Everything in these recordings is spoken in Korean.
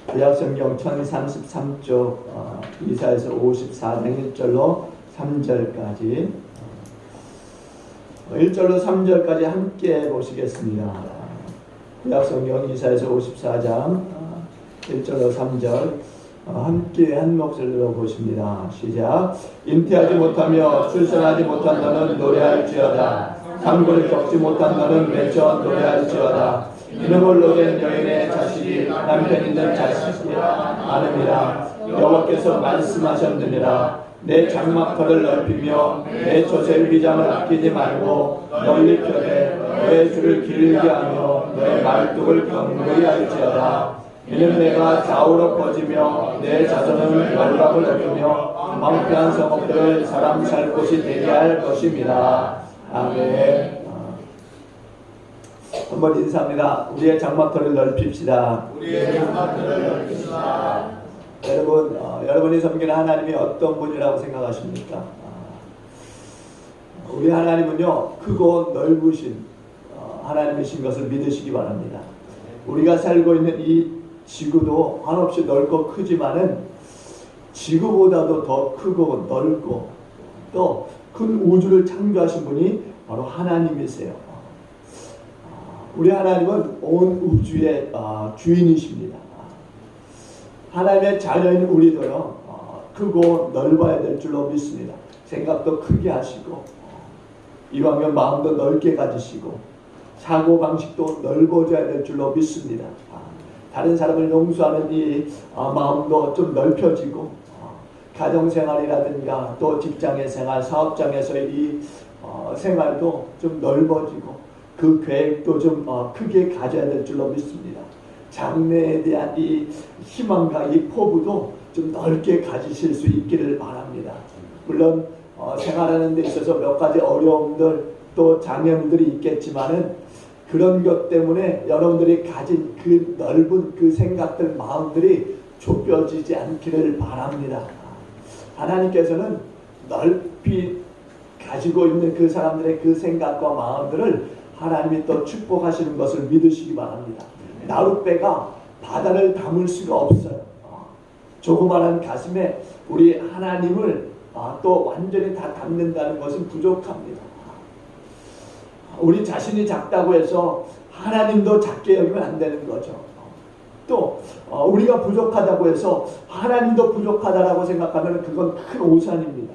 구약성경 1033쪽 이사야서 54장 1절로 3절까지 1절로 3절까지 함께 보시겠습니다. 구약성경 이사야서 54장 1절로 3절 함께 한 목소리로 보십니다. 시작. 잉태하지 못하며 출산하지 못한 너는 노래할지어다. 상고를 겪지 못한 너는 외쳐 노래할지어다. 이름으로 된 여인의 자식이 남편 있는 자식이라 아느니라. 여호와께서 말씀하셨느니라. 내 장막터를 넓히며 내 조세 위장을 아끼지 말고 널리 펴되 너의 줄을 길게 하며 너의 말뚝을 경고히 할지어다. 이는 내가 좌우로 퍼지며 내 자손은 연락을 얻으며 황폐한 성읍들을 사람 살 곳이 되게 할 것입니다. 아멘. 한번 인사합니다. 우리의 장막터를 넓힙시다. 우리의 장막터를 넓힙시다. 여러분이 섬기는 하나님이 어떤 분이라고 생각하십니까? 우리 하나님은요, 크고 넓으신 하나님이신 것을 믿으시기 바랍니다. 우리가 살고 있는 이 지구도 한없이 넓고 크지만은 지구보다도 더 크고 넓고 또 큰 우주를 창조하신 분이 바로 하나님이세요. 우리 하나님은 온 우주의 주인이십니다. 하나님의 자녀인 우리도요, 크고 넓어야 될 줄로 믿습니다. 생각도 크게 하시고 이왕이면 마음도 넓게 가지시고 사고방식도 넓어져야 될 줄로 믿습니다. 다른 사람을 용서하는 이 마음도 좀 넓혀지고 가정생활이라든가 또 직장의 생활, 사업장에서의 이 생활도 좀 넓어지고 그 계획도 좀 크게 가져야 될 줄로 믿습니다. 장래에 대한 이 희망과 이 포부도 좀 넓게 가지실 수 있기를 바랍니다. 물론 생활하는 데 있어서 몇 가지 어려움들 또 장애물들이 있겠지만은 그런 것 때문에 여러분들이 가진 그 넓은 그 생각들, 마음들이 좁혀지지 않기를 바랍니다. 하나님께서는 넓이 가지고 있는 그 사람들의 그 생각과 마음들을 하나님이 또 축복하시는 것을 믿으시기 바랍니다. 나룻배가 바다를 담을 수가 없어요. 조그마한 가슴에 우리 하나님을 또 완전히 다 담는다는 것은 부족합니다. 우리 자신이 작다고 해서 하나님도 작게 여기면 안 되는 거죠. 또 우리가 부족하다고 해서 하나님도 부족하다라고 생각하면 그건 큰 오산입니다.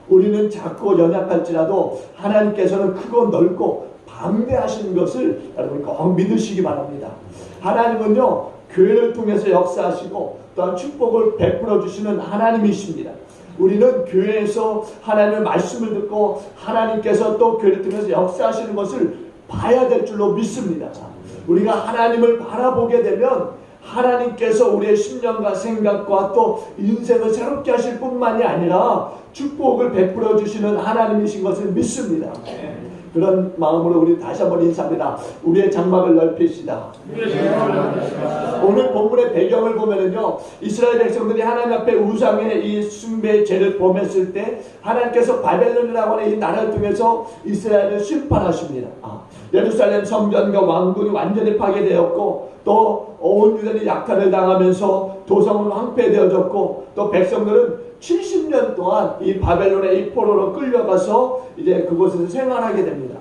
우리는 작고 연약할지라도 하나님께서는 크고 넓고 방대하시는 것을 여러분 꼭 믿으시기 바랍니다. 하나님은요, 교회를 통해서 역사하시고 또한 축복을 베풀어 주시는 하나님이십니다. 우리는 교회에서 하나님의 말씀을 듣고 하나님께서 또 교회를 통해서 역사하시는 것을 봐야 될 줄로 믿습니다. 우리가 하나님을 바라보게 되면 하나님께서 우리의 심령과 생각과 또 인생을 새롭게 하실 뿐만이 아니라 축복을 베풀어 주시는 하나님이신 것을 믿습니다. 그런 마음으로 우리 다시 한번 인사합니다. 우리의 장막을 넓히시다. 오늘 본문의 배경을 보면은요, 이스라엘 백성들이 하나님 앞에 우상의 이 숭배의 죄를 범했을 때 하나님께서 바벨론이라고 하는 이 나라를 통해서 이스라엘을 심판하십니다. 예루살렘 성전과 왕궁이 완전히 파괴되었고 또 온 유다는 약탈을 당하면서 도성은 황폐되어졌고 또 백성들은 70년 동안 이 바벨론의 이 포로로 끌려가서 이제 그곳에서 생활하게 됩니다.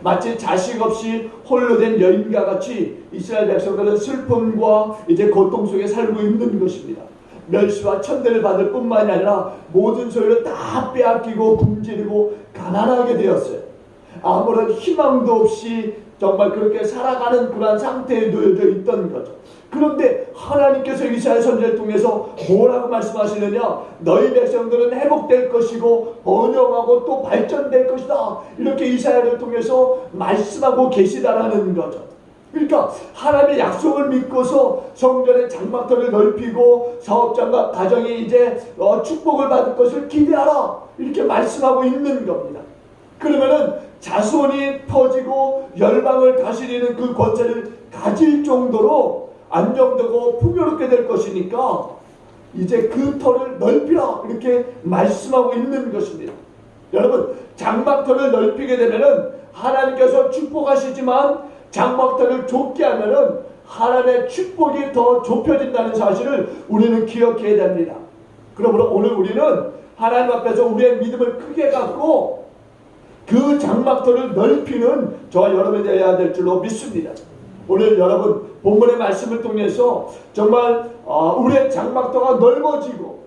마치 자식 없이 홀로 된 여인과 같이 이스라엘 백성들은 슬픔과 이제 고통 속에 살고 있는 것입니다. 멸시와 천대를 받을 뿐만이 아니라 모든 소유를 다 빼앗기고 굶주리고 가난하게 되었어요. 아무런 희망도 없이 정말 그렇게 살아가는 그러한 상태에 놓여져 있던 거죠. 그런데 하나님께서 이사야 선지자를 통해서 뭐라고 말씀하시느냐? 너희 백성들은 회복될 것이고 번영하고 또 발전될 것이다. 이렇게 이사야를 통해서 말씀하고 계시다라는 거죠. 그러니까 하나님의 약속을 믿고서 성전의 장막터를 넓히고 사업장과 가정이 이제 축복을 받을 것을 기대하라. 이렇게 말씀하고 있는 겁니다. 그러면은 자손이 퍼지고 열방을 다스리는 그 권세를 가질 정도로 안정되고 풍요롭게 될 것이니까 이제 그 터를 넓히라 이렇게 말씀하고 있는 것입니다. 여러분, 장막터를 넓히게 되면은 하나님께서 축복하시지만 장막터를 좁게 하면은 하나님의 축복이 더 좁혀진다는 사실을 우리는 기억해야 됩니다. 그러므로 오늘 우리는 하나님 앞에서 우리의 믿음을 크게 갖고 그 장막터를 넓히는 저와 여러분이 되어야 될 줄로 믿습니다. 오늘 여러분 본문의 말씀을 통해서 정말 우리의 장막터가 넓어지고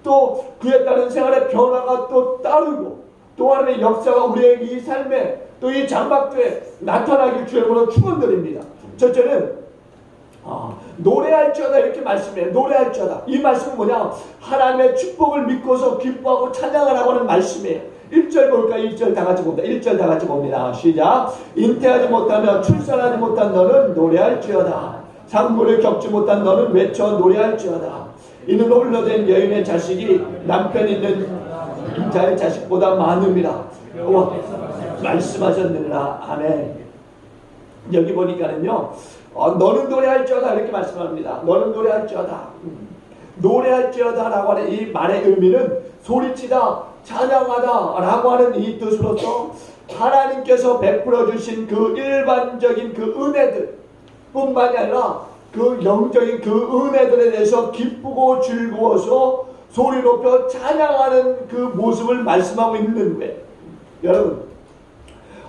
또 그에 따른 생활의 변화가 또 따르고 또 하나님의 역사가 우리의 이 삶에 또 이 장막터에 나타나길 주님으로 축원드립니다. 첫째는 노래할지어다 이렇게 말씀해요. 노래할지어다. 이 말씀은 뭐냐? 하나님의 축복을 믿고서 기뻐하고 찬양하라고 하는 말씀이에요. 1절 볼까요? 1절 다 같이 봅니다. 1절 다 같이 봅니다. 시작. 잉태하지 못하며 출산하지 못한 너는 노래할지어다. 산물을 겪지 못한 너는 외쳐 노래할지어다. 이는 홀로 된 여인의 자식이 남편 있는 자의 자식보다 많음이라. 말씀하셨느니라. 아멘. 여기 보니까는요, 너는 노래할지어다 이렇게 말씀합니다. 너는 노래할지어다. 노래할지어다 라고 하는 이 말의 의미는 소리치다, 찬양하다 라고 하는 이 뜻으로서 하나님께서 베풀어 주신 그 일반적인 그 은혜들 뿐만이 아니라 그 영적인 그 은혜들에 대해서 기쁘고 즐거워서 소리 높여 찬양하는 그 모습을 말씀하고 있는 거예요. 여러분,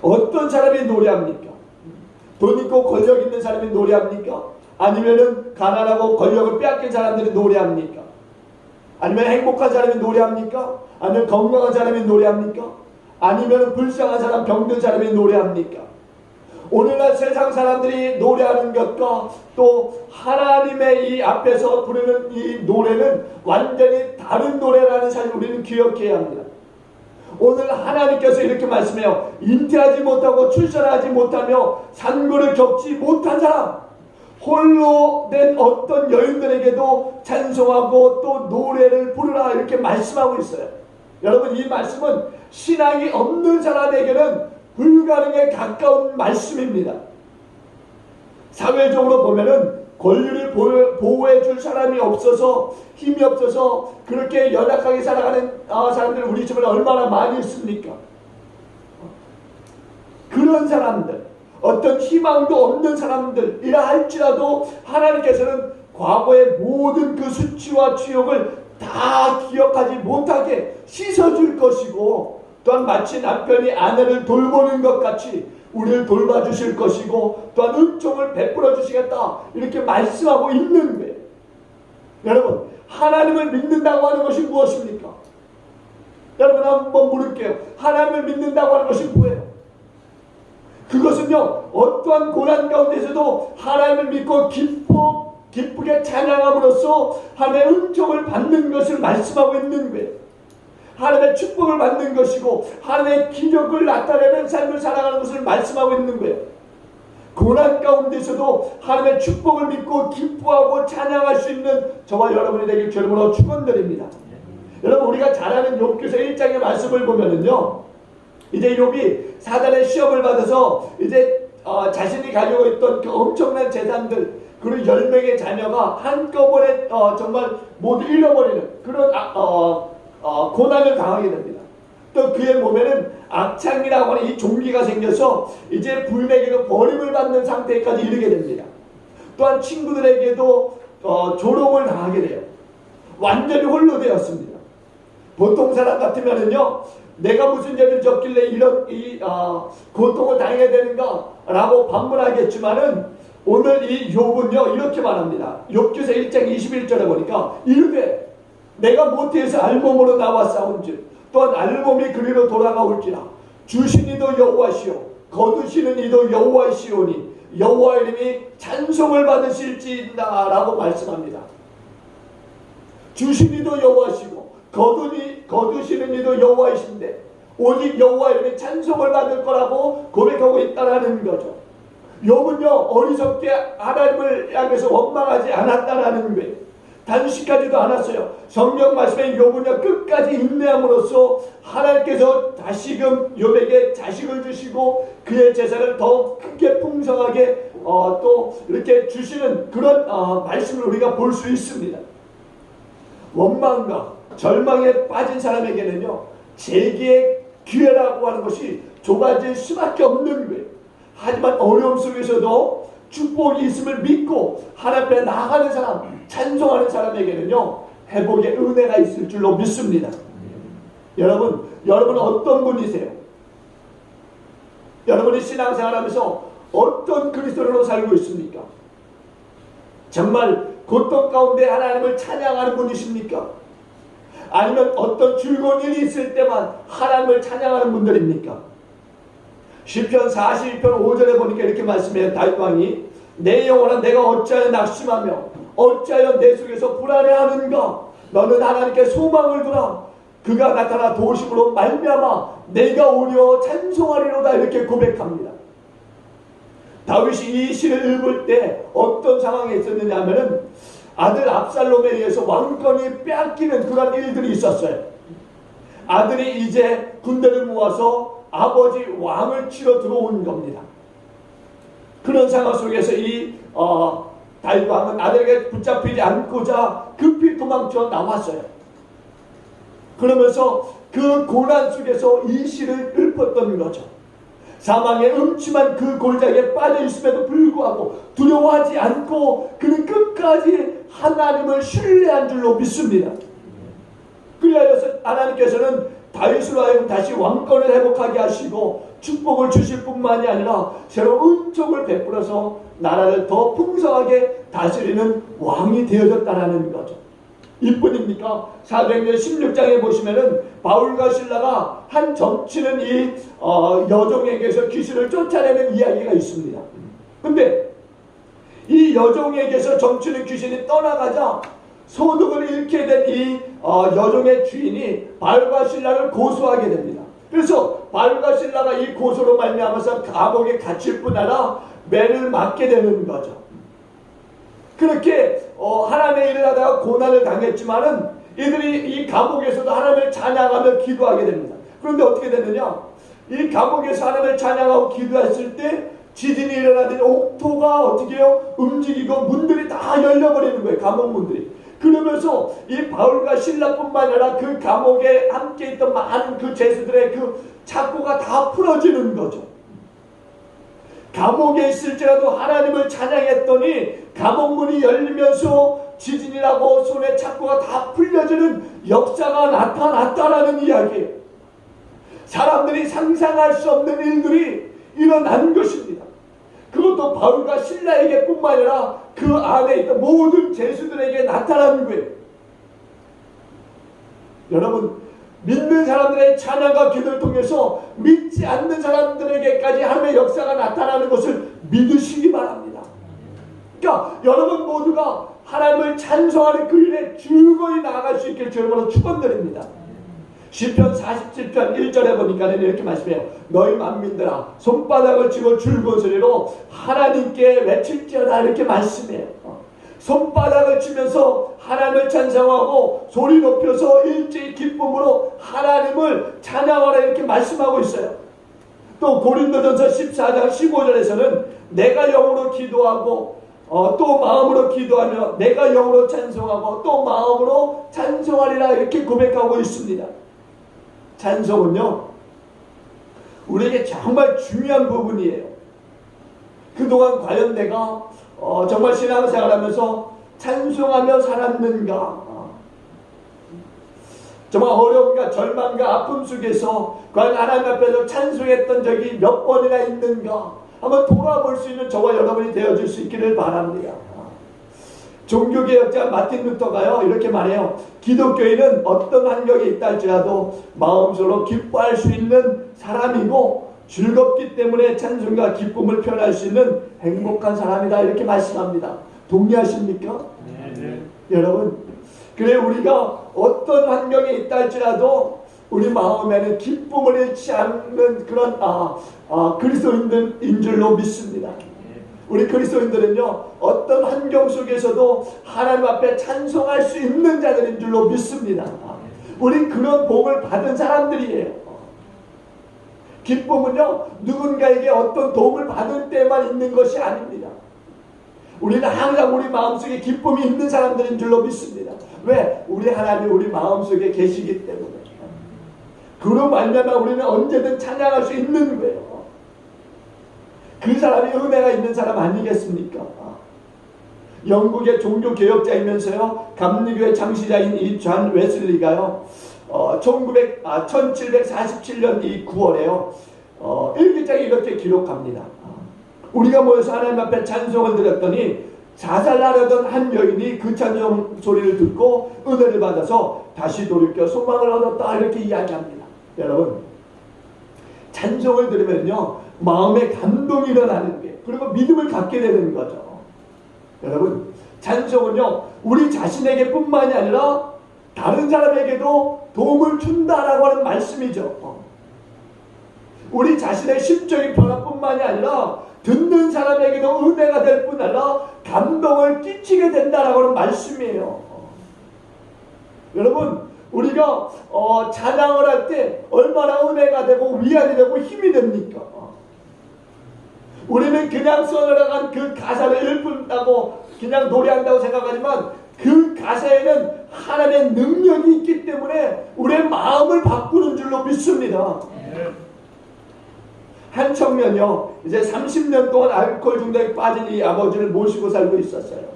어떤 사람이 노래합니까? 돈 있고 권력 있는 사람이 노래합니까? 아니면은 가난하고 권력을 빼앗긴 사람들이 노래합니까? 아니면 행복한 사람이 노래합니까? 아니면 건강한 사람이 노래합니까? 아니면 불쌍한 사람, 병든 사람이 노래합니까? 오늘날 세상 사람들이 노래하는 것과 또 하나님의 이 앞에서 부르는 이 노래는 완전히 다른 노래라는 사실을 우리는 기억해야 합니다. 오늘 하나님께서 이렇게 말씀해요. 잉태하지 못하고 출산하지 못하며 산고를 겪지 못한 사람, 홀로 된 어떤 여인들에게도 찬송하고 또 노래를 부르라 이렇게 말씀하고 있어요. 여러분, 이 말씀은 신앙이 없는 사람에게는 불가능에 가까운 말씀입니다. 사회적으로 보면은 권리를 보호해 줄 사람이 없어서 힘이 없어서 그렇게 연약하게 살아가는 사람들 우리 주변에 얼마나 많이 있습니까? 그런 사람들, 어떤 희망도 없는 사람들이라 할지라도 하나님께서는 과거의 모든 그 수치와 추욕을 다 기억하지 못하게 씻어줄 것이고, 또한 마치 남편이 아내를 돌보는 것 같이 우리를 돌봐주실 것이고 또한 은총을 베풀어 주시겠다 이렇게 말씀하고 있는 거예요. 여러분, 하나님을 믿는다고 하는 것이 무엇입니까? 여러분, 한번 물을게요. 하나님을 믿는다고 하는 것이 뭐예요? 그것은요, 어떠한 고난 가운데서도 하나님을 믿고 기쁘게 찬양함으로써 하나님의 은총을 받는 것을 말씀하고 있는 거예요. 하나님의 축복을 받는 것이고 하나님의 기적을 나타내는 삶을 살아가는 것을 말씀하고 있는 거예요. 고난 가운데서도 하나님의 축복을 믿고 기뻐하고 찬양할 수 있는 저와 여러분이 되길 주님으로 축원드립니다. 여러분, 우리가 잘 아는 욥기서 1장의 말씀을 보면은요, 이제 욥이 사단의 시험을 받아서 이제 자신이 가지고 있던 그 엄청난 재산들 그리고 10명의 자녀가 한꺼번에 정말 모두 잃어버리는 그런 고난을 당하게 됩니다. 또 그의 몸에는 악창이라고 하는 이 종기가 생겨서 이제 부인에게도 버림을 받는 상태까지 이르게 됩니다. 또한 친구들에게도 조롱을 당하게 돼요. 완전히 홀로 되었습니다. 보통 사람 같으면은요, 내가 무슨 죄를 졌길래 이런 고통을 당해야 되는가 라고 반문하겠지만은 오늘 이 욥은요 이렇게 말합니다. 욥기서 1장 21절에 보니까 이르되 내가 모태에서 알몸으로 나와 싸운즉 또한 알몸이 그리로 돌아가올지라 주신 이도 여호와시오 거두시는 이도 여호와시오니 여호와 이름이 찬송을 받으실지이다 라고 말씀합니다. 주신 이도 여호와시고 거두시는 이도 여호와이신데 오직 여호와 이름이 찬송을 받을 거라고 고백하고 있다라는 거죠. 욥은요 어리석게 하나님을 향해서 원망하지 않았다라는 거예요. 단식하지도 않았어요. 성경 말씀에 욥은요 끝까지 인내함으로써 하나님께서 다시금 욥에게 자식을 주시고 그의 재산을 더 크게 풍성하게 또 이렇게 주시는 그런 말씀을 우리가 볼 수 있습니다. 원망과 절망에 빠진 사람에게는요 재기의 기회라고 하는 것이 좁아질 수밖에 없는 거예요. 하지만 어려움 속에서도 축복이 있음을 믿고 하나님 앞에 나아가는 사람, 찬송하는 사람에게는요 회복의 은혜가 있을 줄로 믿습니다. 여러분 어떤 분이세요? 여러분이 신앙생활하면서 어떤 그리스도인으로 살고 있습니까? 정말 고통 가운데 하나님을 찬양하는 분이십니까? 아니면 어떤 즐거운 일이 있을 때만 하나님을 찬양하는 분들입니까? 시편 42편 5절에 보니까 이렇게 말씀해요. 다윗 왕이 내 영혼아 내가 어찌하여 낙심하며 어찌하여 내 속에서 불안해하는가? 너는 하나님께 소망을 두라. 그가 나타나 도우심으로 말미암아 내가 오려 찬송하리로다. 이렇게 고백합니다. 다윗이 이 시를 읽을 때 어떤 상황에 있었느냐 하면은 아들 압살롬에 의해서 왕권이 빼앗기는 그런 일들이 있었어요. 아들이 이제 군대를 모아서 아버지 왕을 치러 들어온 겁니다. 그런 상황 속에서 이 다윗 왕은 아들에게 붙잡히지 않고자 급히 도망쳐 나왔어요. 그러면서 그 고난 속에서 이 시를 읊었던 거죠. 사망의 음침한 그 골짜기에 빠져 있음에도 불구하고 두려워하지 않고 그는 끝까지 하나님을 신뢰한 줄로 믿습니다. 그리하여서 하나님께서는 다윗으로 하여금 다시 왕권을 회복하게 하시고 축복을 주실 뿐만이 아니라 새로운 은총을 베풀어서 나라를 더 풍성하게 다스리는 왕이 되어졌다는 거죠. 이뿐입니까? 사도행전 16장에 보시면은 바울과 실라가 한 점치는 이 여종에게서 귀신을 쫓아내는 이야기가 있습니다. 근데 이 여종에게서 점치는 귀신이 떠나가자 소득을 잃게 된 이 여종의 주인이 바울과 실라를 고소하게 됩니다. 그래서 바울과 실라가 이 고소로 말미암아서 감옥에 갇힐 뿐 아니라 매를 맞게 되는 거죠. 그렇게 하나님의 일을 하다가 고난을 당했지만은 이들이 이 감옥에서도 하나님을 찬양하며 기도하게 됩니다. 그런데 어떻게 되느냐? 이 감옥에서 하나님을 찬양하고 기도했을 때 지진이 일어나더니 옥토가 어떻게 해요? 움직이고 문들이 다 열려버리는 거예요. 감옥 문들이. 그러면서 이 바울과 실라뿐만 아니라 그 감옥에 함께 있던 많은 그 죄수들의 그 착고가 다 풀어지는 거죠. 감옥에 있을지라도 하나님을 찬양했더니 감옥문이 열리면서 지진이라고 손에 착고가 다 풀려지는 역사가 나타났다라는 이야기예요. 사람들이 상상할 수 없는 일들이 일어난 것입니다. 그것도 바울과 실라에게 뿐만 아니라 그 안에 있던 모든 죄수들에게 나타난 거예요. 여러분, 믿는 사람들의 찬양과 기도를 통해서 믿지 않는 사람들에게까지 하나님의 역사가 나타나는 것을 믿으시기 바랍니다. 그러니까 여러분 모두가 하나님을 찬송하는 그 일에 즐거이 나아갈 수 있게 여러분을 축원드립니다. 시편 47편 1절에 보니까 이렇게 말씀해요. 너희 만민들아 손바닥을 치고 즐거운 소리로 하나님께 외칠지어다. 이렇게 말씀해요. 손바닥을 치면서 하나님을 찬송하고 소리 높여서 일제히 기쁨으로 하나님을 찬양하라. 이렇게 말씀하고 있어요. 또 고린도전서 14장 15절에서는 내가 영으로 기도하고 또 마음으로 기도하며 내가 영으로 찬송하고 또 마음으로 찬송하리라. 이렇게 고백하고 있습니다. 찬송은요 우리에게 정말 중요한 부분이에요. 그동안 과연 내가 정말 신앙생활하면서 찬송하며 살았는가? 정말 어려움과 절망과 아픔 속에서 과연 하나님 앞에서 찬송했던 적이 몇 번이나 있는가? 한번 돌아볼 수 있는 저와 여러분이 되어줄 수 있기를 바랍니다. 종교개혁자 마틴 루터가요 이렇게 말해요. 기독교인은 어떤 환경에 있다 할지라도 마음속으로 기뻐할 수 있는 사람이고 즐겁기 때문에 찬송과 기쁨을 표현할 수 있는 행복한 사람이다. 이렇게 말씀합니다. 동의하십니까? 네. 여러분, 그래 우리가 어떤 환경에 있다 할지라도 우리 마음에는 기쁨을 잃지 않는 그런 그리스도인들인 줄로 믿습니다. 우리 그리스도인들은요 어떤 환경 속에서도 하나님 앞에 찬송할 수 있는 자들인 줄로 믿습니다. 우리 그런 복을 받은 사람들이에요. 기쁨은요 누군가에게 어떤 도움을 받을 때만 있는 것이 아닙니다. 우리는 항상 우리 마음속에 기쁨이 있는 사람들인 줄로 믿습니다. 왜? 우리 하나님이 우리 마음속에 계시기 때문에. 그로 말미암아 우리는 언제든 찬양할 수 있는 거예요. 그 사람이 은혜가 있는 사람 아니겠습니까? 영국의 종교개혁자이면서요 감리교의 창시자인 이 존 웨슬리가요 1747년 이 9월에요 일기장에 이렇게 기록합니다. 우리가 모여서 하나님 앞에 찬송을 드렸더니 자살하려던 한 여인이 그 찬송 소리를 듣고 은혜를 받아서 다시 돌이켜 소망을 얻었다 이렇게 이야기합니다. 여러분 찬송을 들으면요 마음에 감동이 일어나는 게 그리고 믿음을 갖게 되는 거죠. 여러분 찬송은요 우리 자신에게 뿐만이 아니라 다른 사람에게도 도움을 준다라고 하는 말씀이죠. 우리 자신의 심적인 변화뿐만이 아니라 듣는 사람에게도 은혜가 될 뿐 아니라 감동을 끼치게 된다라고 하는 말씀이에요. 여러분 우리가 찬양을 할 때 얼마나 은혜가 되고 위안이 되고 힘이 됩니까? 우리는 그냥 써내려간 그 가사를 읽는다고 그냥 노래한다고 생각하지만 그 가사에는 하나님의 능력이 있기 때문에 우리의 마음을 바꾸는 줄로 믿습니다. 한 청년이요 이제 30년 동안 알코올 중독에 빠진 이 아버지를 모시고 살고 있었어요.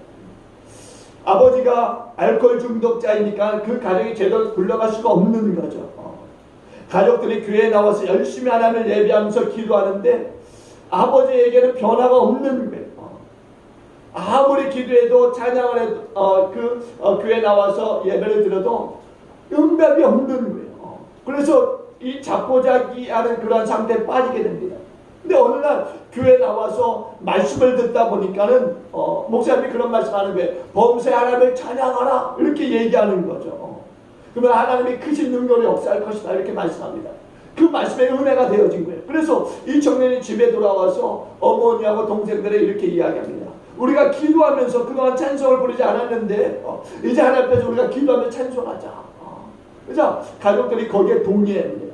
아버지가 알코올 중독자이니까 그 가정이 제대로 굴러갈 수가 없는 거죠. 가족들이 교회에 나와서 열심히 하나님을 예배하면서 기도하는데 아버지에게는 변화가 없는 거예요. 아무리 기도해도 찬양을 해도 교회에 나와서 예배를 드려도 응답이 없는 거예요. 그래서 이 자포자기하는 그런 상태에 빠지게 됩니다. 근데 어느 날 교회에 나와서 말씀을 듣다 보니까는 목사님이 그런 말씀하는 거예요. 범사에 하나님을 찬양하라 이렇게 얘기하는 거죠. 그러면 하나님이 크신 능력을 역사할 것이다 이렇게 말씀합니다. 그 말씀에 은혜가 되어진 거예요. 그래서 이 청년이 집에 돌아와서 어머니하고 동생들에 이렇게 이야기합니다. 우리가 기도하면서 그동안 찬송을 부르지 않았는데 이제 하나님 앞에서 우리가 기도하며 찬송하자. 그래서 가족들이 거기에 동의합니다.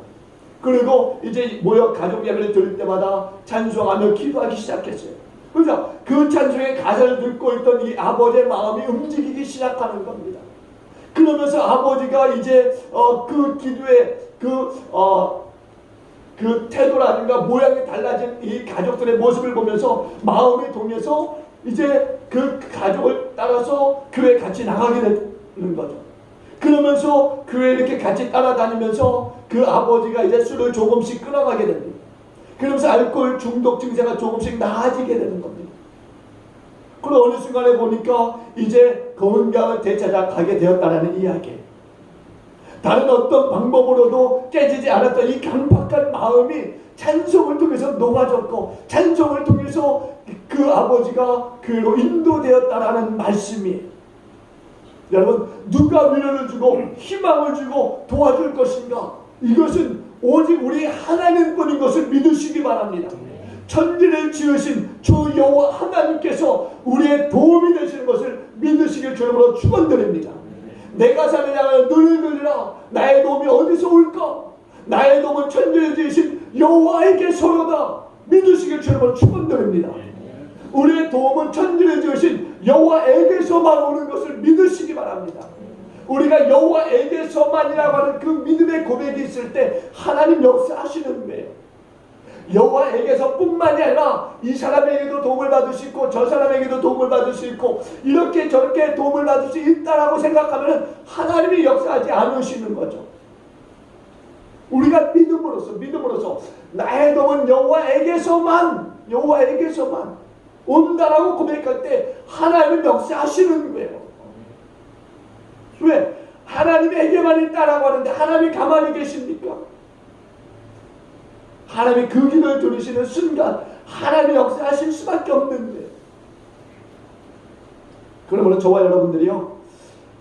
그리고 이제 모여 가족 예배를 드릴 때마다 찬송하며 기도하기 시작했어요. 그래서 그 찬송의 가사를 듣고 있던 이 아버지의 마음이 움직이기 시작하는 겁니다. 그러면서 아버지가 이제 그 기도의 그 태도라든가 모양이 달라진 이 가족들의 모습을 보면서 마음이 동해서 이제 그 가족을 따라서 교회에 같이 나가게 되는 거죠. 그러면서 교회에 이렇게 같이 따라다니면서 그 아버지가 이제 술을 조금씩 끊어가게 됩니다. 그러면서 알코올 중독 증세가 조금씩 나아지게 되는 겁니다. 그리고 어느 순간에 보니까 이제 건강을 되찾아 가게 되었다는 이야기. 다른 어떤 방법으로도 깨지지 않았던 이 강박한 마음이 찬송을 통해서 녹아졌고 찬송을 통해서 그 아버지가 그로 인도되었다라는 말씀이에요. 여러분 누가 위로를 주고 희망을 주고 도와줄 것인가? 이것은 오직 우리 하나님뿐인 것을 믿으시기 바랍니다. 천지를 지으신 주 여호와 하나님께서 우리의 도움이 되시는 것을 믿으시길 주님으로 축원드립니다. 내가 사는 양을 누리느니라. 나의 도움이 어디서 올까? 나의 도움은 천지를 지으신 여호와에게서로다. 믿으시길 주님으로 축원드립니다. 우리의 도움은 천지를 지으신 여호와에게서만 오는 것을 믿으시기 바랍니다. 우리가 여호와에게서만이라고 하는 그 믿음의 고백이 있을 때 하나님 역사하시는 거예요. 여호와에게서 뿐만이 아니라 이 사람에게도 도움을 받을 수 있고 저 사람에게도 도움을 받을 수 있고 이렇게 저렇게 도움을 받을 수 있다라고 생각하면 하나님이 역사하지 않으시는 거죠. 우리가 믿음으로써 나의 도움은 여호와에게서만 온다라고 고백할 때 하나님은 역사하시는 거예요. 왜? 하나님에게만 있다라고 하는데 하나님이 가만히 계십니까? 하나님이 그 기도를 들으시는 순간 하나님이 역사하실 수밖에 없는데, 그러므로 저와 여러분들이요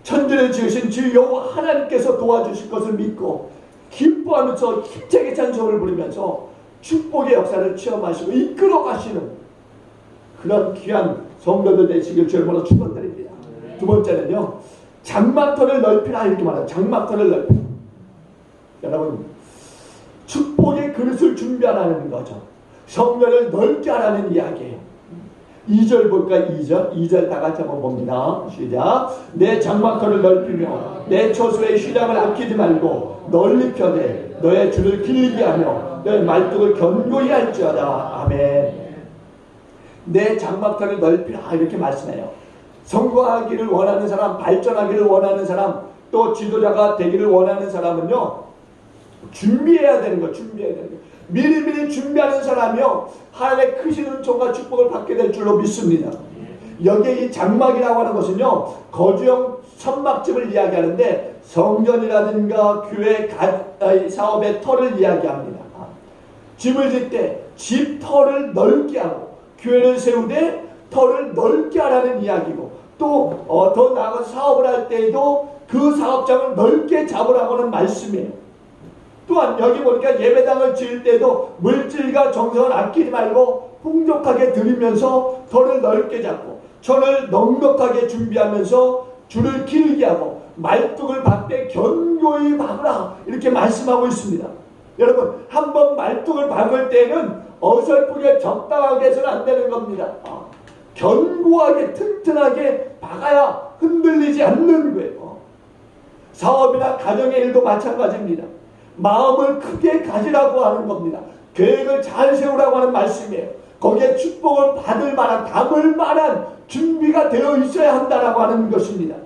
천지를 지으신 주 여호와 하나님께서 도와주실 것을 믿고 기뻐하면서 힘차게 찬송을 부르면서 축복의 역사를 체험하시고 이끌어 가시는 그런 귀한 성도들 되시길 주님으로 축원드립니다. 두 번째는요, 장막터를 넓히라 이렇게 말해요. 장막터를 넓히라. 여러분, 축복의 그릇을 준비하라는 거죠. 성전을 넓게 하라는 이야기예요. 2절 볼까? 2절 다 같이 한번 봅니다. 시작. 내 장막터를 넓히며 내 초소의 휴장을 아끼지 말고 널리 펴내 너의 줄을 길게 하며 너의 말뚝을 견고히 할지어다. 아멘. 내 장막터를 넓히라 이렇게 말씀해요. 성공하기를 원하는 사람, 발전하기를 원하는 사람, 또 지도자가 되기를 원하는 사람은요, 준비해야 되는 거, 준비해야 되는 거. 미리미리 준비하는 사람이요, 하나님의 크신 은총과 축복을 받게 될 줄로 믿습니다. 여기에 이 장막이라고 하는 것은요, 거주형 천막집을 이야기하는데 성전이라든가 교회 사업의 터를 이야기합니다. 집을 짓 때 집 터를 넓게 하고 교회를 세우되 터를 넓게 하라는 이야기고, 또 더 나아가서 사업을 할 때에도 그 사업장을 넓게 잡으라고 하는 말씀이에요. 또한 여기 보니까 예배당을 지을 때도 물질과 정성을 아끼지 말고 풍족하게 드리면서 터를 넓게 잡고 천을 넉넉하게 준비하면서 줄을 길게 하고 말뚝을 박되 견고히 박으라 이렇게 말씀하고 있습니다. 여러분, 한번 말뚝을 박을 때는 어설프게 적당하게 해서는 안 되는 겁니다. 견고하게 튼튼하게 박아야 흔들리지 않는 거예요. 사업이나 가정의 일도 마찬가지입니다. 마음을 크게 가지라고 하는 겁니다. 계획을 잘 세우라고 하는 말씀이에요. 거기에 축복을 받을 만한, 담을 만한 준비가 되어 있어야 한다라고 하는 것입니다.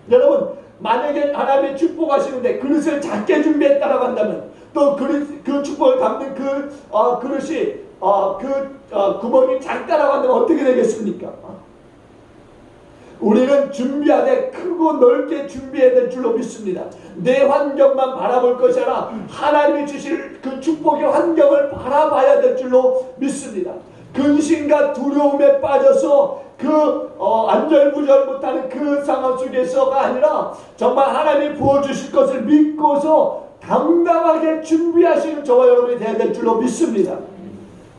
여러분, 만약에 하나님이 축복하시는데 그릇을 작게 준비했다라고 한다면 또 그 축복을 담는 그릇이 구멍이 작다라고 한다면 어떻게 되겠습니까? 우리는 준비하되 크고 넓게 준비해야 될 줄로 믿습니다. 내 환경만 바라볼 것이 아니라 하나님이 주실 그 축복의 환경을 바라봐야 될 줄로 믿습니다. 근심과 두려움에 빠져서 안절부절 못하는 그 상황 속에서가 아니라 정말 하나님이 부어주실 것을 믿고서 당당하게 준비하시는 저와 여러분이 되어야 될 줄로 믿습니다.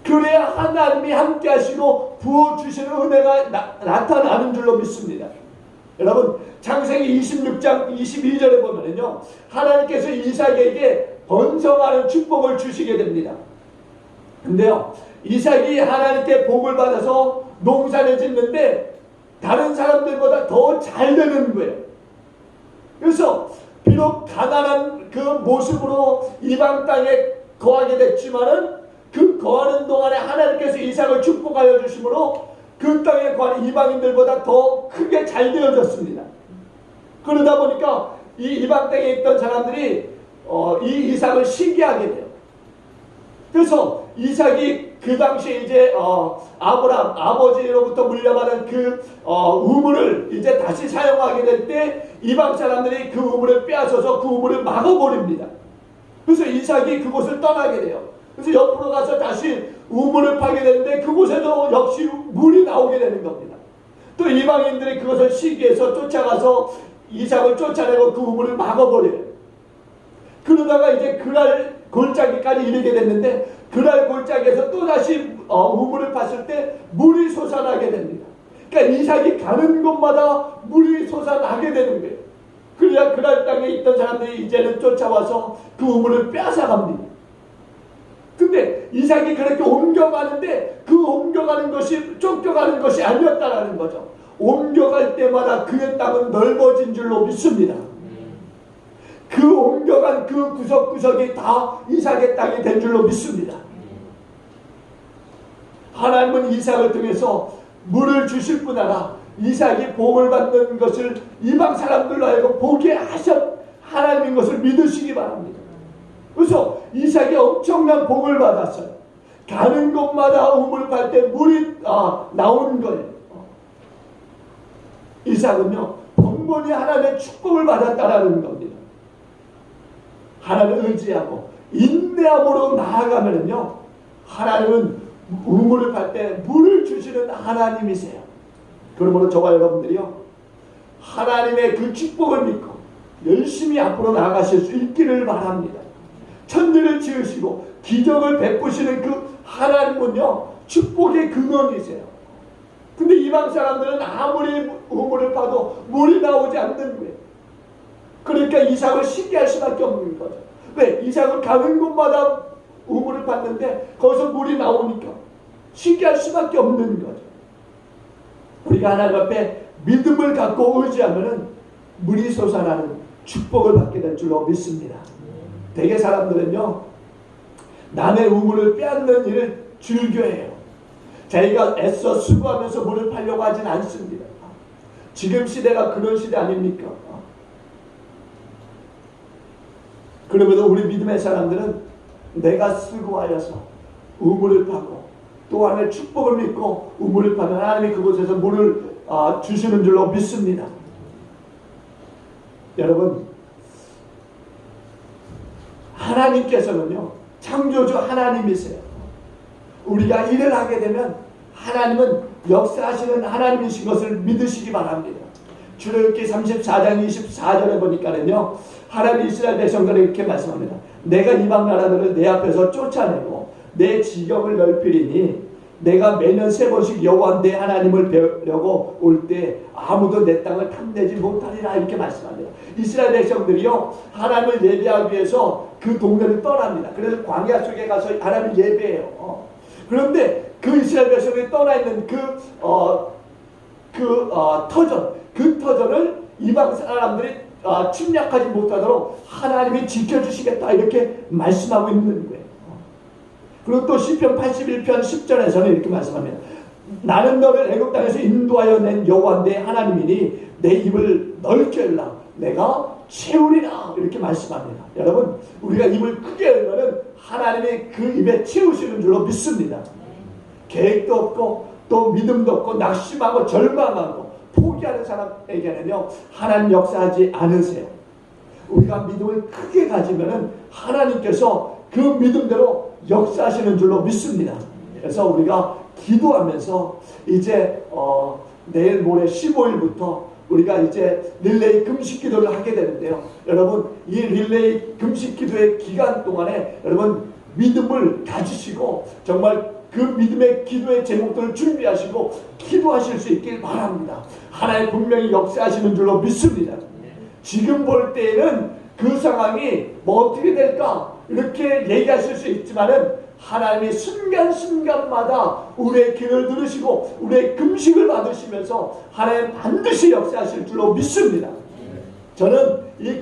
그래야 하나님이 함께 하시고 부어주시는 은혜가 나타나는 줄로 믿습니다. 여러분, 창세기 26장 22절에 보면요, 하나님께서 이삭에게 번성하는 축복을 주시게 됩니다. 근데요, 이삭이 하나님께 복을 받아서 농사를 짓는데 다른 사람들보다 더 잘 되는 거예요. 그래서 비록 가난한 그 모습으로 이방 땅에 거하게 됐지만은 그 거하는 동안에 하나님께서 이삭을 축복하여 주심으로 그 땅에 거하는 이방인들보다 더 크게 잘 되어졌습니다. 그러다 보니까 이 이방 땅에 있던 사람들이 이 이삭을 시기하게 돼요. 그래서 이삭이 그 당시에 이제 아브라함 아버지로부터 물려받은 그 우물을 이제 다시 사용하게 될 때 이방 사람들이 그 우물을 빼앗아서 그 우물을 막아버립니다. 그래서 이삭이 그곳을 떠나게 돼요. 그래서 옆으로 가서 다시 우물을 파게 되는데 그곳에도 역시 물이 나오게 되는 겁니다. 또 이방인들이 그것을 시기해서 쫓아가서 이삭을 쫓아내고 그 우물을 막아버려요. 그러다가 이제 그날 골짜기까지 이르게 됐는데 그날 골짜기에서 또다시 우물을 팠을 때 물이 솟아나게 됩니다. 그러니까 이삭이 가는 곳마다 물이 솟아나게 되는 거예요. 그래야 그날 땅에 있던 사람들이 이제는 쫓아와서 그 우물을 빼앗아갑니다. 근데 이삭이 그렇게 옮겨가는데 그 옮겨가는 것이 쫓겨가는 것이 아니었다라는 거죠. 옮겨갈 때마다 그의 땅은 넓어진 줄로 믿습니다. 그 옮겨간 그 구석구석이 다 이삭의 땅이 된 줄로 믿습니다. 하나님은 이삭을 통해서 물을 주실 뿐 아니라 이삭이 복을 받는 것을 이방 사람들로 알고 보게 하셨 하나님인 것을 믿으시기 바랍니다. 그래서 이삭이 엄청난 복을 받았어요. 가는 곳마다 우물을 팔 때 물이 나오는 거예요. 이삭은요, 번번이 하나님의 축복을 받았다라는 겁니다. 하나님을 의지하고 인내함으로 나아가면요, 하나님은 우물을 팔 때 물을 주시는 하나님이세요. 그러므로 저와 여러분들이요, 하나님의 그 축복을 믿고 열심히 앞으로 나아가실 수 있기를 바랍니다. 천지를 지으시고 기적을 베푸시는 그 하나님은요, 축복의 근원이세요. 근데 이방 사람들은 아무리 우물을 파도 물이 나오지 않는 거예요. 그러니까 이삭을 시기할 수밖에 없는 거죠. 왜? 이삭은 가는 곳마다 우물을 팠는데 거기서 물이 나오니까 시기할 수밖에 없는 거죠. 우리가 하나님 앞에 믿음을 갖고 의지하면은 물이 솟아나는 축복을 받게 될 줄로 믿습니다. 대개 사람들은요, 남의 우물을 빼앗는 일을 즐겨해요. 자기가 애써 수고하면서 물을 팔려고 하진 않습니다. 지금 시대가 그런 시대 아닙니까? 그러면서 우리 믿음의 사람들은 내가 수고하여서 우물을 파고 또 하나님의 축복을 믿고 우물을 파면 하나님이 그곳에서 물을 주시는 줄로 믿습니다. 여러분, 하나님께서는요 창조주 하나님이세요. 우리가 일을 하게 되면 하나님은 역사하시는 하나님이신 것을 믿으시기 바랍니다. 출애굽기 34장 24절에 보니까는요 하나님 이스라엘 백성들에게 이렇게 말씀합니다. 내가 이방 나라들을 내 앞에서 쫓아내고 내 지경을 넓히리니 내가 매년 3번씩 여호와 내 하나님을 배우려고 올 때 아무도 내 땅을 탐내지 못하리라 이렇게 말씀합니다. 이스라엘 백성들이요 하나님을 예배하기 위해서 그 동네를 떠납니다. 그래서 광야 속에 가서 하나님을 예배해요. 그런데 그 이스라엘 백성들이 떠나 있는 그 터전을 이방 사람들이 침략하지 못하도록 하나님이 지켜주시겠다 이렇게 말씀하고 있는 거예요. 그리고 또 시편 81편 10절에서는 이렇게 말씀합니다. 나는 너를 애굽 땅에서 인도하여 낸 여호와 내 하나님이니 내 입을 넓게 열라 내가 채우리라 이렇게 말씀합니다. 여러분 우리가 입을 크게 열면은 하나님이 그 입에 채우시는 줄로 믿습니다. 계획도 없고 또 믿음도 없고 낙심하고 절망하고 포기하는 사람에게는요 하나님 역사하지 않으세요. 우리가 믿음을 크게 가지면은 하나님께서 그 믿음대로 역사하시는 줄로 믿습니다. 그래서 우리가 기도하면서 이제 내일 모레 15일부터 우리가 이제 릴레이 금식 기도를 하게 되는데요. 여러분 이 릴레이 금식 기도의 기간 동안에 여러분 믿음을 가지시고 정말 그 믿음의 기도의 제목들을 준비하시고 기도하실 수 있길 바랍니다. 하나님 분명히 역사하시는 줄로 믿습니다. 지금 볼 때에는 그 상황이 뭐 어떻게 될까 이렇게 얘기하실 수 있지만은 하나님이 순간순간마다 우리의 기도를 들으시고 우리의 금식을 받으시면서 하나님 반드시 역사하실 줄로 믿습니다. 저는 이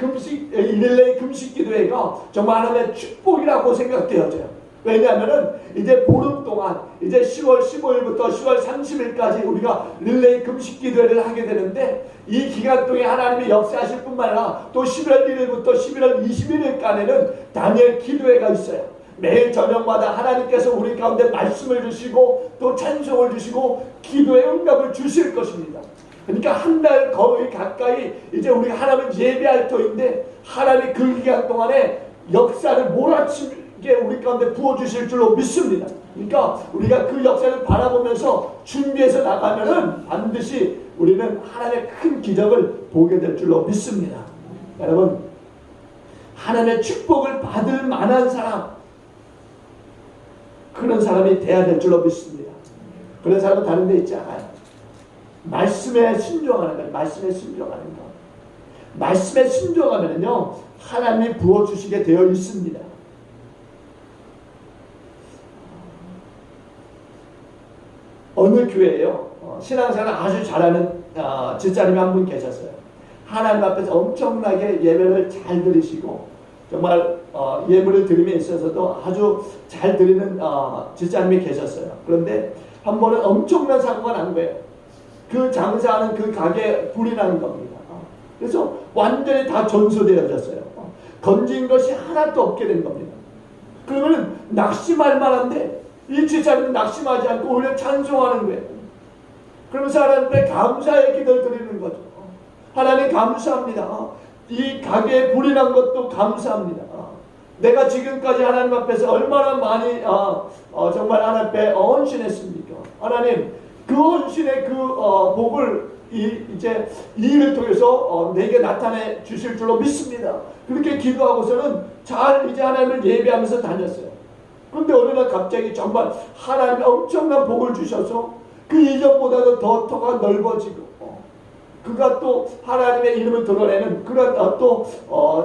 릴레이 금식 기도회가 정말 하나님의 축복이라고 생각되어져요. 왜냐하면은 이제 보름 동안 이제 10월 15일부터 10월 30일까지 우리가 릴레이 금식 기도회를 하게 되는데 이 기간 동안 하나님이 역사하실 뿐만 아니라 또 11월 1일부터 11월 21일까지는 다니엘 기도회가 있어요. 매일 저녁마다 하나님께서 우리 가운데 말씀을 주시고 또 찬송을 주시고 기도의 응답을 주실 것입니다. 그러니까 한 달 거의 가까이 이제 우리가 하나님을 예배할 터인데 하나님이 그 기간 동안에 역사를 몰아치게 우리 가운데 부어주실 줄로 믿습니다. 그러니까 우리가 그 역사를 바라보면서 준비해서 나가면은 반드시 우리는 하나님의 큰 기적을 보게 될 줄로 믿습니다. 여러분 하나님의 축복을 받을 만한 사람 그런 사람이 돼야 될 줄로 믿습니다. 그런 사람은 다른 데 있지 않아요. 말씀에 순종하는 거예요. 말씀에 순종하는 거. 말씀에 순종하면요 하나님이 부어주시게 되어 있습니다. 어느 교회에요 신앙생활을 아주 잘하는 집사님이 한 분 계셨어요. 하나님 앞에서 엄청나게 예배를 잘 드리시고 정말 예물을 드림에 있어서도 아주 잘 드리는 집사님이 계셨어요. 그런데 한 번은 엄청난 사고가 난 거예요. 그 장사하는 그 가게에 불이 난 겁니다. 그래서 완전히 다 전소되어졌어요. 건진 것이 하나도 없게 된 겁니다. 그러면 낙심할 만한데 이 집사님은 낙심하지 않고 오히려 찬송하는 거예요. 그러면서 하나님께 감사의 기도를 드리는 거죠. 하나님 감사합니다. 이 가게에 불이 난 것도 감사합니다. 내가 지금까지 하나님 앞에서 얼마나 많이 정말 하나님 앞에 헌신했습니까? 하나님 그 헌신의 그 복을 이제 이 일을 통해서 내게 나타내 주실 줄로 믿습니다. 그렇게 기도하고서는 잘 이제 하나님을 예배하면서 다녔어요. 그런데 어느 날 갑자기 정말 하나님이 엄청난 복을 주셔서 그 이전보다도 더 터가 넓어지고 그가 또 하나님의 이름을 드러내는 그런 또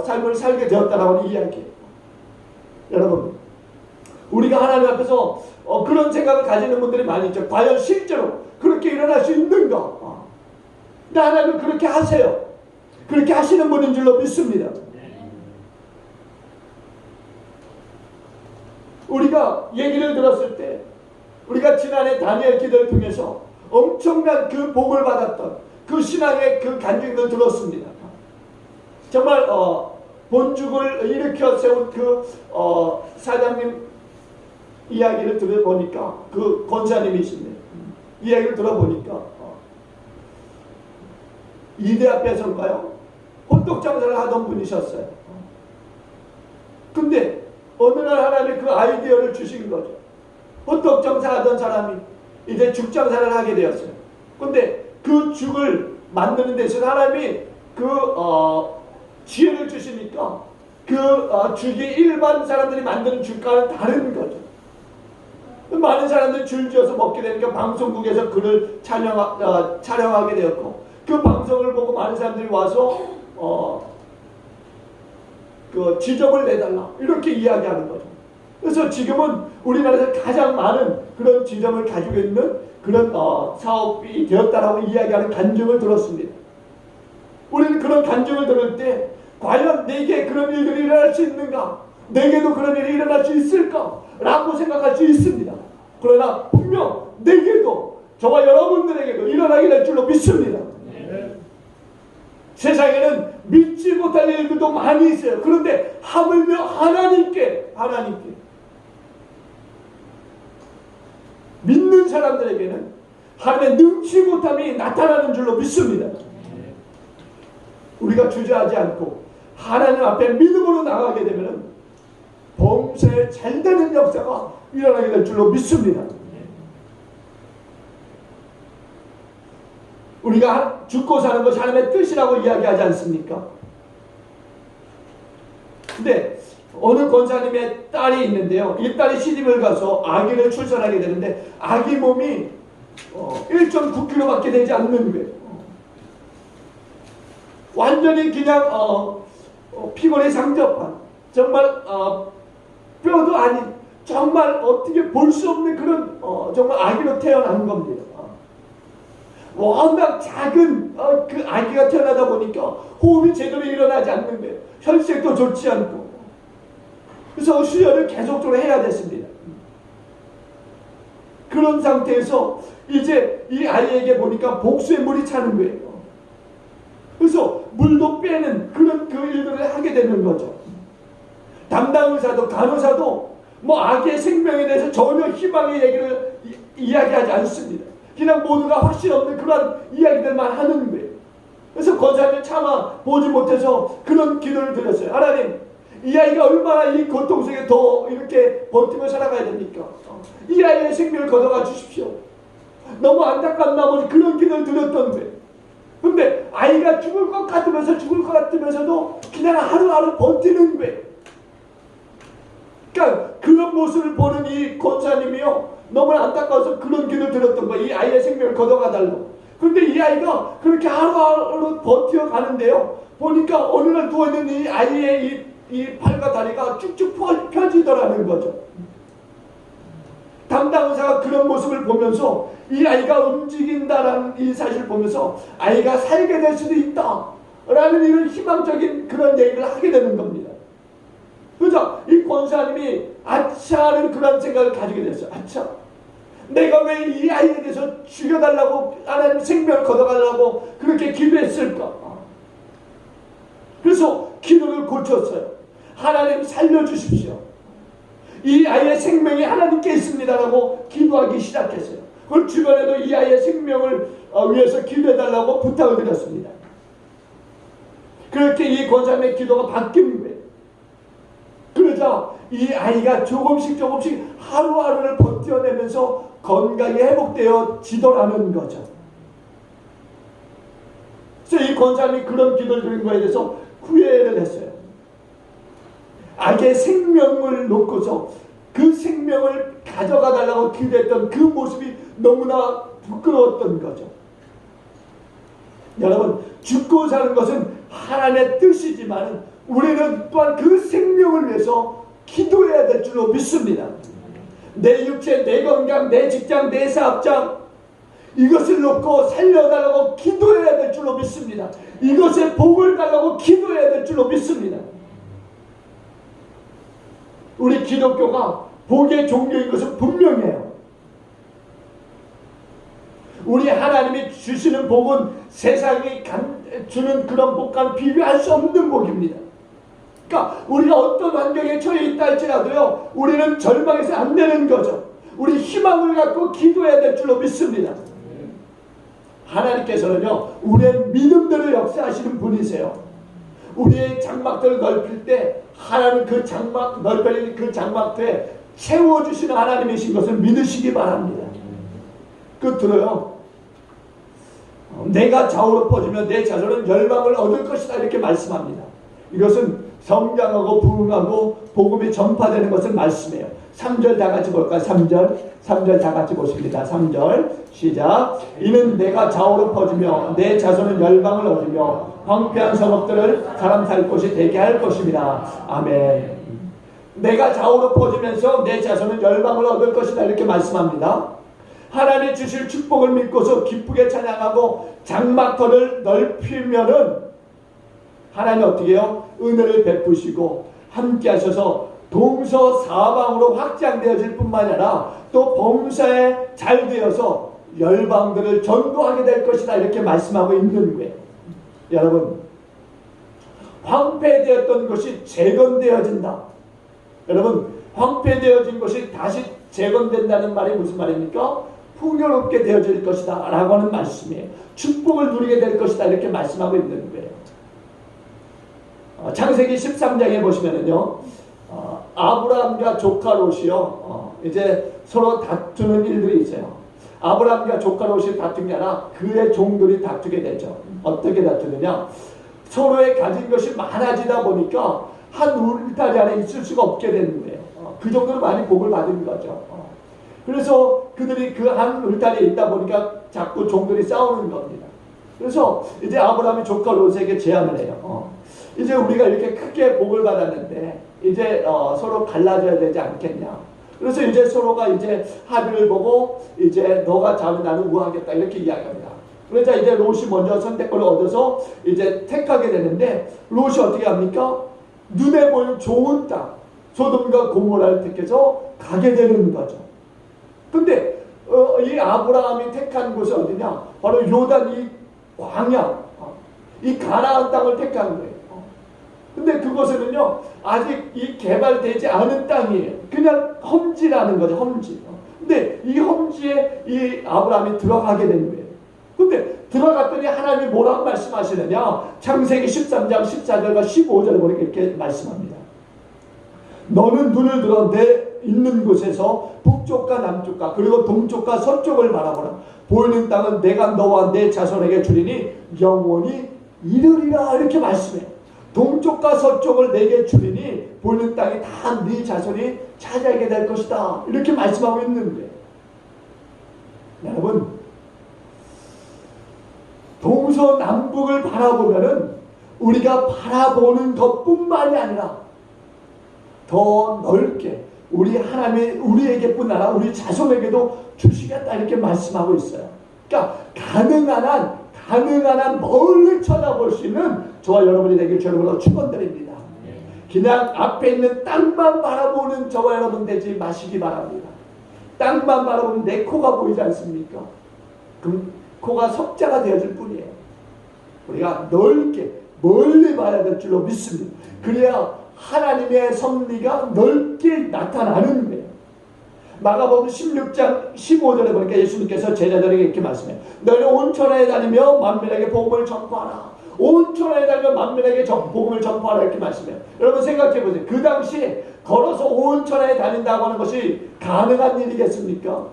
삶을 살게 되었다라고 하는 이야기예요. 여러분 우리가 하나님 앞에서 그런 생각을 가지는 분들이 많이 있죠. 과연 실제로 그렇게 일어날 수 있는가? 근데 하나님은 그렇게 하세요. 그렇게 하시는 분인 줄로 믿습니다. 우리가 얘기를 들었을 때 우리가 지난해 다니엘 기도를 통해서 엄청난 그 복을 받았던 그 신앙의 그 간증을 들었습니다. 정말 본죽을 일으켜 세운 그 사장님 이야기를 들어보니까, 그 권사님이신데 이야기를 들어보니까 이대 앞에서인가요? 호떡 장사를 하던 분이셨어요. 근데 어느 날 하나님이 그 아이디어를 주신 거죠. 호떡 장사하던 사람이 이제 죽 장사를 하게 되었어요. 근데 그 죽을 만드는 데 있어서 하나님이 그 지혜를 주시니까 그 죽이 일반 사람들이 만드는 죽과는 다른 거죠. 많은 사람들이 줄지어서 먹게 되니까 방송국에서 그를 촬영하게 되었고, 그 방송을 보고 많은 사람들이 와서 그 지점을 내달라 이렇게 이야기하는 거죠. 그래서 지금은 우리나라에서 가장 많은 그런 지점을 가지고 있는 그런 사업이 되었다라고 이야기하는 간증을 들었습니다. 우리는 그런 간증을 들을 때 과연 내게 그런 일들이 일어날 수 있는가? 내게도 그런 일이 일어날 수 있을까? 라고 생각할 수 있습니다. 그러나 분명 내게도, 저와 여러분들에게도 일어나게 될 줄로 믿습니다. 세상에는 믿지 못할 일들도 많이 있어요. 그런데 하물며 하나님께 믿는 사람들에게는 하나님의 능치 못함이 나타나는 줄로 믿습니다. 우리가 주저하지 않고 하나님 앞에 믿음으로 나가게 되면 범사에 잘되는 역사가 일어나게 될 줄로 믿습니다. 우리가 죽고 사는 것이 하나님의 뜻이라고 이야기하지 않습니까? 근데 어느 권사님의 딸이 있는데요. 이 딸이 시집을 가서 아기를 출산하게 되는데 아기 몸이 1.9kg밖에 되지 않는 거예요. 완전히 그냥 피골이 상접한, 정말 뼈도 아닌, 정말 어떻게 볼 수 없는 그런 정말 아기로 태어난 겁니다. 워낙 작은 그 아기가 태어나다 보니까 호흡이 제대로 일어나지 않는 거예요. 혈색도 좋지 않고. 그래서 수혈을 계속적으로 해야 됐습니다. 그런 상태에서 이제 이 아이에게 보니까 복수의 물이 차는 거예요. 그래서 물도 빼는 그런 그 일들을 하게 되는 거죠. 담당 의사도 간호사도 뭐 아기의 생명에 대해서 전혀 희망의 얘기를 이야기하지 않습니다. 그냥 모두가 확신 없는 그런 이야기들만 하는 거예요. 그래서 권사님이 차마 보지 못해서 그런 기도를 드렸어요. 하나님, 이 아이가 얼마나 이 고통 속에 더 이렇게 버티며 살아가야 됩니까? 이 아이의 생명을 걷어가 주십시오. 너무 안타까운 나머지 그런 기도를 드렸던 거예요. 근데 아이가 죽을 것 같으면서도 그냥 하루하루 버티는 거예요. 그러니까 그런 모습을 보는 이 권사님이요, 너무나 안타까워서 그런 기도를 드렸던 거예요. 이 아이의 생명을 걷어가달라고. 근데 이 아이가 그렇게 하루하루 버텨가는데요, 보니까 어느 날 누워있는 이 아이의 이 팔과 다리가 쭉쭉 펴지더라는 거죠. 담당 의사가 그런 모습을 보면서 이 아이가 움직인다라는 이 사실을 보면서 아이가 살게 될 수도 있다 라는 이런 희망적인 그런 얘기를 하게 되는 겁니다. 그죠? 이 권사님이 아차는 그런 생각을 가지게 됐어요. 아차, 내가 왜 이 아이에 대해서 죽여달라고, 하나님 생명을 걷어가려고 그렇게 기도했을까? 그래서 기도를 고쳤어요. 하나님 살려주십시오. 이 아이의 생명이 하나님께 있습니다라고 기도하기 시작했어요. 그 주변에도 이 아이의 생명을 위해서 기도해달라고 부탁을 드렸습니다. 그렇게 이 권사님의 기도가 바뀐 거예요. 그러자 이 아이가 조금씩 하루하루를 버텨내면서 건강이 회복되어지더라는 거죠. 그래서 이 권사님이 그런 기도를 드린 거에 대해서 후회를 했어요. 아기의 생명을 놓고서 그 생명을 가져가 달라고 기도했던 그 모습이 너무나 부끄러웠던 거죠. 여러분, 죽고 사는 것은 하나님의 뜻이지만 우리는 또한 그 생명을 위해서 기도해야 될 줄로 믿습니다. 내 육체, 내 건강, 내 직장, 내 사업장, 이것을 놓고 살려달라고 기도해야 될 줄로 믿습니다. 이것에 복을 달라고 기도해야 될 줄로 믿습니다. 우리 기독교가 복의 종교인 것은 분명해요. 우리 하나님이 주시는 복은 세상이 주는 그런 복과는 비교할 수 없는 복입니다. 그러니까 우리가 어떤 환경에 처해 있다 할지라도요, 우리는 절망해서 안 되는 거죠. 우리 희망을 갖고 기도해야 될 줄로 믿습니다. 하나님께서는요, 우리의 믿음대로 역사하시는 분이세요. 우리의 장막들을 넓힐 때 하나님 그 장막 넓혀진 그 장막터에 채워주시는 하나님이신 것을 믿으시기 바랍니다. 끝으로요, 내가 좌우로 퍼지면 내 자손은 열방을 얻을 것이다 이렇게 말씀합니다. 이것은 성장하고 부흥하고 복음이 전파되는 것을 말씀해요. 3절 다 같이 볼까요? 3절 다 같이 보십니다. 3절 시작. 이는 내가 좌우로 퍼지며 내 자손은 열방을 얻으며 황폐한 성읍들을 사람 살 곳이 되게 할 것입니다. 아멘. 내가 좌우로 퍼지면서 내 자손은 열방을 얻을 것이다 이렇게 말씀합니다. 하나님 주실 축복을 믿고서 기쁘게 찬양하고 장막터를 넓히면은 하나님 어떻게 해요? 은혜를 베푸시고 함께 하셔서 동서사방으로 확장되어질 뿐만 아니라 또 범사에 잘 되어서 열방들을 전도하게 될 것이다 이렇게 말씀하고 있는 거예요. 여러분, 황폐되었던 것이 재건되어진다. 여러분, 황폐되어진 것이 다시 재건된다는 말이 무슨 말입니까? 풍요롭게 되어질 것이다 라고 하는 말씀이에요. 축복을 누리게 될 것이다 이렇게 말씀하고 있는 거예요. 창세기 13장에 보시면은요, 아브라함과 조카 롯이요, 이제 서로 다투는 일들이 있어요. 아브라함과 조카 롯이 다툰 게 아니라 그의 종들이 다투게 되죠. 어떻게 다투느냐? 서로의 가진 것이 많아지다 보니까 한 울타리 안에 있을 수가 없게 되는 거예요. 그 정도로 많이 복을 받은 거죠. 그래서 그들이 그 한 울타리에 있다 보니까 자꾸 종들이 싸우는 겁니다. 그래서 이제 아브라함이 조카 롯에게 제안을 해요. 이제 우리가 이렇게 크게 복을 받았는데 이제 서로 갈라져야 되지 않겠냐. 그래서 이제 서로가 이제 합의를 보고 이제 너가 자면 나는 우하겠다 이렇게 이야기합니다. 그러자 이제 롯이 먼저 선택권을 얻어서 이제 택하게 되는데 롯이 어떻게 합니까? 눈에 보이는 좋은 땅 소돔과 고모라를 택해서 가게 되는 거죠. 근데 이 아브라함이 택한 곳이 어디냐? 바로 요단 이 광야, 이 가나안 땅을 택한 거예요. 근데 그곳에는요, 아직 이 개발되지 않은 땅이에요. 그냥 험지라는 거죠, 험지. 근데 이 험지에 이 아브라함이 들어가게 된 거예요. 근데 들어갔더니 하나님이 뭐라고 말씀하시느냐? 창세기 13장 14절과 15절에 보니까 이렇게 말씀합니다. 너는 눈을 들어 내 있는 곳에서 북쪽과 남쪽과 그리고 동쪽과 서쪽을 바라보라. 보이는 땅은 내가 너와 내 자손에게 주리니 영원히 이르리라 이렇게 말씀해요. 동쪽과 서쪽을 내게 주리니 보이는 땅이 다 네 자손이 차지하게 될 것이다 이렇게 말씀하고 있는데, 여러분, 동서남북을 바라보면은 우리가 바라보는 것뿐만이 아니라 더 넓게 우리 하나님이 우리에게뿐 아니라 우리 자손에게도 주시겠다 이렇게 말씀하고 있어요. 그러니까 가능한 한 멀리 쳐다볼 수 있는 저와 여러분이 되길 주님으로 축원드립니다. 그냥 앞에 있는 땅만 바라보는 저와 여러분 되지 마시기 바랍니다. 땅만 바라보면 내 코가 보이지 않습니까? 그럼 코가 석자가 되어질 뿐이에요. 우리가 넓게 멀리 봐야 될 줄로 믿습니다. 그래야 하나님의 섭리가 넓게 나타나는 거예요. 마가복음 16장 15절에 보니까 예수님께서 제자들에게 이렇게 말씀해요. 너희는 온 천하에 다니며 만민에게 복음을 전파하라. 온 천하에 다니며 만민에게 복음을 전파하라 이렇게 말씀해요. 여러분 생각해 보세요. 그 당시에 걸어서 온 천하에 다닌다고 하는 것이 가능한 일이겠습니까?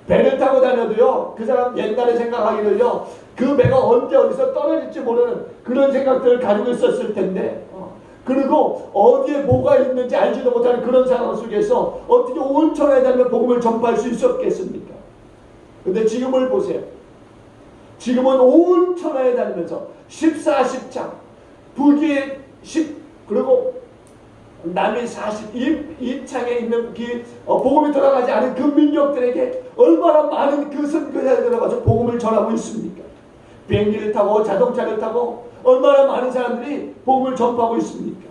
배를 타고 다녀도요, 그 사람 옛날에 생각하기를요, 그 배가 언제 어디서 떨어질지 모르는 그런 생각들을 가지고 있었을 텐데, 그리고 어디에 뭐가 있는지 알지도 못하는 그런 상황 속에서 어떻게 온 천하에 다니며 복음을 전파할 수 있었겠습니까? 근데 지금을 보세요. 지금은 온 천하에 다니면서 14장 북이 10 그리고 남이 40 이 창에 있는 복음이 들어가지 않은 그 민족들에게 얼마나 많은 그 선교사에 들어가서 복음을 전하고 있습니까? 비행기를 타고 자동차를 타고 얼마나 많은 사람들이 복음을 전파하고 있습니까?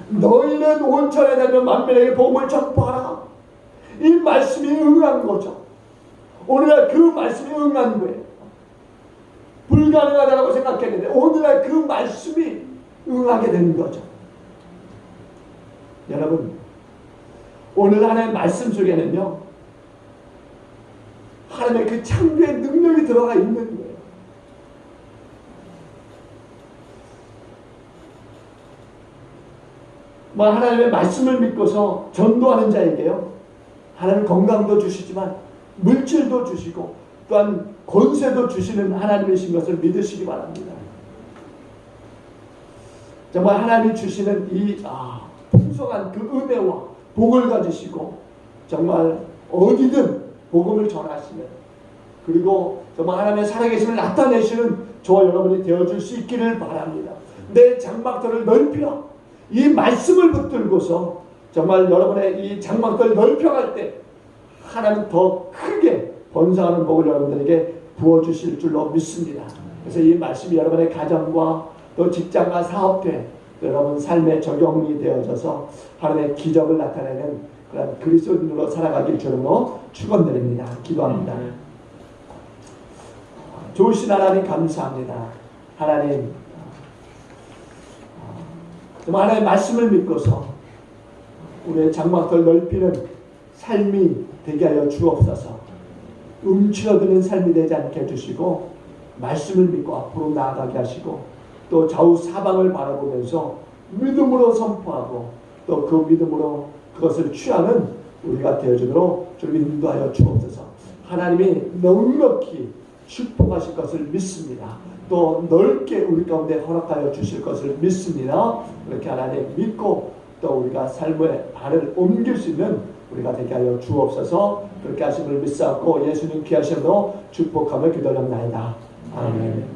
너희는 온 천하에 다니며 만민에게 복음을 전파하라. 이 말씀이 응한 거죠. 오늘날 그 말씀이 응한 거예요. 불가능하다고 생각했는데 오늘날 그 말씀이 응하게 된 거죠. 여러분, 오늘 하나님의 말씀 속에는요, 하나님의 그 창조의 능력이 들어가 있는 거예요. 하나님의 말씀을 믿고서 전도하는 자에게요, 하나님 건강도 주시지만 물질도 주시고 또한 권세도 주시는 하나님이신 것을 믿으시기 바랍니다. 정말 하나님이 주시는 이 풍성한 그 은혜와 복을 가지시고 정말 어디든 복음을 전하시는, 그리고 정말 하나님의 살아계심을 나타내시는 저와 여러분이 되어줄 수 있기를 바랍니다. 내 장막들을 넓히라, 이 말씀을 붙들고서 정말 여러분의 이 장막들을 넓혀갈 때 하나님 더 크게 번성하는 복을 여러분들에게 부어주실 줄로 믿습니다. 그래서 이 말씀이 여러분의 가정과 또 직장과 사업에 여러분 삶에 적용이 되어져서 하나님의 기적을 나타내는 그런 그리스도인으로 살아가길 주로 축원드립니다. 기도합니다. 좋으신 하나님 감사합니다. 하나님, 하나님의 말씀을 믿고서 우리의 장막들 넓히는 삶이 되게 하여 주옵소서. 움츠러드는 삶이 되지 않게 해주시고 말씀을 믿고 앞으로 나아가게 하시고 또 좌우 사방을 바라보면서 믿음으로 선포하고 또 그 믿음으로 그것을 취하는 우리가 되어주도록 주님 인도하여 주옵소서. 하나님이 넉넉히 축복하실 것을 믿습니다. 또 넓게 우리 가운데 허락하여 주실 것을 믿습니다. 그렇게 하나님 믿고 또 우리가 삶의 발을 옮길 수 있는 우리가 되게 하여 주옵소서. 그렇게 하심을 믿사옵고 예수님 귀하심으로 축복하며 기도합나이다. 아멘.